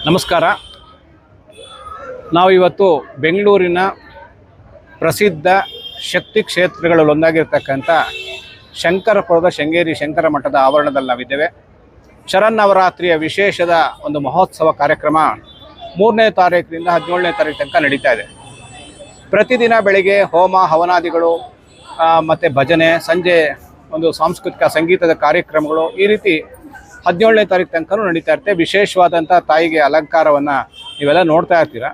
ನಮಸ್ಕಾರ. ನಾವು ಇವತ್ತು ಬೆಂಗಳೂರಿನ ಪ್ರಸಿದ್ಧ ಶಕ್ತಿ ಕ್ಷೇತ್ರಗಳಲ್ಲಿ ಒಂದಾಗಿರ್ತಕ್ಕಂಥ ಶಂಕರಪುರದ ಶೃಂಗೇರಿ ಶಂಕರ ಮಠದ ಆವರಣದಲ್ಲಿ ನಾವಿದ್ದೇವೆ. ಶರನ್ನವರಾತ್ರಿಯ ವಿಶೇಷದ ಒಂದು ಮಹೋತ್ಸವ ಕಾರ್ಯಕ್ರಮ 3ನೇ ತಾರೀಕಿನಿಂದ 17ನೇ ತಾರೀಕು ತನಕ ನಡೀತಾ ಇದೆ. ಪ್ರತಿದಿನ ಬೆಳಗ್ಗೆ ಹೋಮ ಹವನಾದಿಗಳು ಮತ್ತು ಭಜನೆ, ಸಂಜೆ ಒಂದು ಸಾಂಸ್ಕೃತಿಕ ಸಂಗೀತದ ಕಾರ್ಯಕ್ರಮಗಳು, ಈ ರೀತಿ 17ನೇ ತಾರೀಕು ತನಕ ನಡೀತಾ ಇರುತ್ತೆ. ವಿಶೇಷವಾದಂಥ ತಾಯಿಗೆ ಅಲಂಕಾರವನ್ನು ನೀವೆಲ್ಲ ನೋಡ್ತಾ ಇರ್ತೀರ.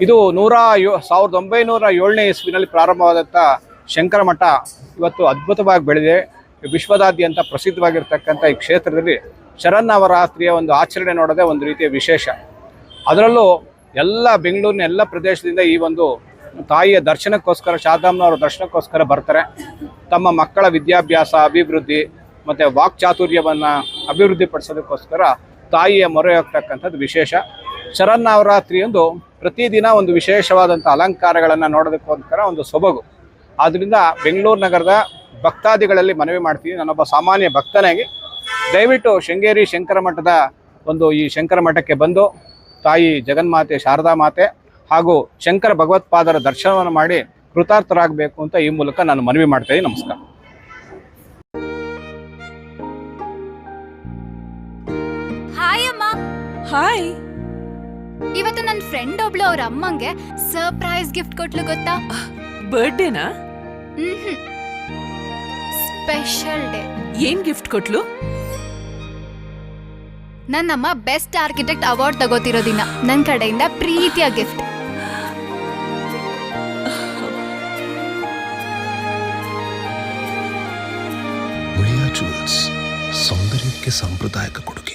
ಇದು 1907ನೇ ಇಸ್ವಿನಲ್ಲಿ ಪ್ರಾರಂಭವಾದಂಥ ಶಂಕರ ಮಠ ಇವತ್ತು ಅದ್ಭುತವಾಗಿ ಬೆಳೆದಿದೆ. ವಿಶ್ವದಾದ್ಯಂತ ಪ್ರಸಿದ್ಧವಾಗಿರ್ತಕ್ಕಂಥ ಈ ಕ್ಷೇತ್ರದಲ್ಲಿ ಶರನ್ನವರಾತ್ರಿಯ ಒಂದು ಆಚರಣೆ ನೋಡೋದೇ ಒಂದು ರೀತಿಯ ವಿಶೇಷ. ಅದರಲ್ಲೂ ಎಲ್ಲ ಬೆಂಗಳೂರಿನ ಎಲ್ಲ ಪ್ರದೇಶದಿಂದ ಈ ಒಂದು ತಾಯಿಯ ದರ್ಶನಕ್ಕೋಸ್ಕರ, ಶಾರದಾಂಬನವರ ದರ್ಶನಕ್ಕೋಸ್ಕರ ಬರ್ತಾರೆ. ತಮ್ಮ ಮಕ್ಕಳ ವಿದ್ಯಾಭ್ಯಾಸ, ಅಭಿವೃದ್ಧಿ ಮತ್ತು ವಾಕ್ಚಾತುರ್ಯವನ್ನು ಅಭಿವೃದ್ಧಿಪಡಿಸೋದಕ್ಕೋಸ್ಕರ ತಾಯಿಯ ಮೊರೆ ಹೋಗ್ತಕ್ಕಂಥದ್ದು ವಿಶೇಷ. ಶರನ್ನವರಾತ್ರಿಯಂದು ಪ್ರತಿದಿನ ಒಂದು ವಿಶೇಷವಾದಂಥ ಅಲಂಕಾರಗಳನ್ನು ನೋಡೋದಕ್ಕೋಸ್ಕರ ಒಂದು ಸೊಬಗು. ಆದ್ದರಿಂದ ಬೆಂಗಳೂರು ನಗರದ ಭಕ್ತಾದಿಗಳಲ್ಲಿ ಮನವಿ ಮಾಡ್ತೀನಿ, ನಾನೊಬ್ಬ ಸಾಮಾನ್ಯ ಭಕ್ತನಾಗಿ ದಯವಿಟ್ಟು ಶೃಂಗೇರಿ ಶಂಕರ ಮಠದ ಈ ಶಂಕರ ಮಠಕ್ಕೆ ಬಂದು ತಾಯಿ ಜಗನ್ಮಾತೆ ಶಾರದಾ ಮಾತೆ ಹಾಗೂ ಶಂಕರ ಭಗವತ್ಪಾದರ ದರ್ಶನವನ್ನು ಮಾಡಿ ಕೃತಾರ್ಥರಾಗಬೇಕು ಅಂತ ಈ ಮೂಲಕ ನಾನು ಮನವಿ ಮಾಡ್ತಾಯಿದ್ದೀನಿ. ನಮಸ್ಕಾರ. ಹಾಯ್ ಅಮ್ಮ. ಹಾಯ್. ಇವತ್ತು ನನ್ನ ಫ್ರೆಂಡ್ ಒಬ್ಳು ಅವ್ರ ಅಮ್ಮಂಗೆ ಸರ್ಪ್ರೈಸ್ ಗಿಫ್ಟ್ ಕೊಟ್ಲು, ಗೊತ್ತಾ? ಬರ್ಡೇನಾ? Special day. ಏನ್ ಗಿಫ್ಟ್ ಕೊಟ್ಲು? ನನ್ನಮ್ಮ ಬೆಸ್ಟ್ ಆರ್ಕಿಟೆಕ್ಟ್ ಅವಾರ್ಡ್ ತಗೋತಿರೋ ದಿನ ನನ್ನ ಕಡೆಯಿಂದ ಪ್ರೀತಿಯ ಗಿಫ್ಟ್. ಉಳಿಯಾ ಜುವೆಲ್ಸ್, ಸೌಂದರ್ಯಕ್ಕೆ ಸಾಂಪ್ರದಾಯಿಕ ಕೊಡುಗೆ.